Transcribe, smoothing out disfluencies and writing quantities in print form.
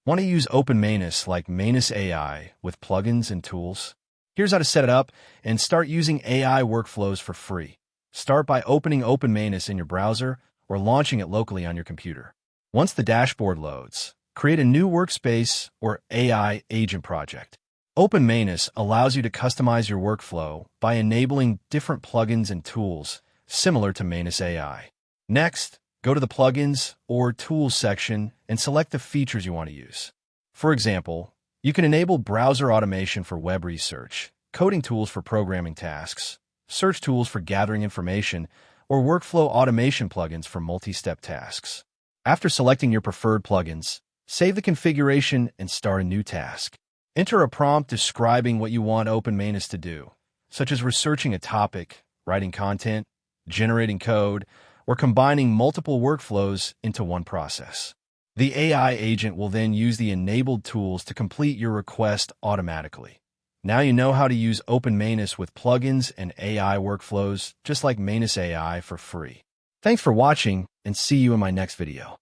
Want to use Open Manus like Manus AI with plugins and tools? Here's how to set it up and start using AI workflows for free. Start by opening Open Manus in your browser or launching it locally on your computer. Once the dashboard loads, create a new workspace or AI agent project. Open Manus allows you to customize your workflow by enabling different plugins and tools similar to Manus AI. Next, go to the Plugins or Tools section and select the features you want to use. For example, you can enable browser automation for web research, coding tools for programming tasks, search tools for gathering information, or workflow automation plugins for multi-step tasks. After selecting your preferred plugins, save the configuration and start a new task. Enter a prompt describing what you want Open Manus to do, such as researching a topic, writing content, generating code, or combining multiple workflows into one process. The AI agent will then use the enabled tools to complete your request automatically. Now you know how to use Open Manus with plugins and AI workflows, just like Manus AI, for free. Thanks for watching, and see you in my next video.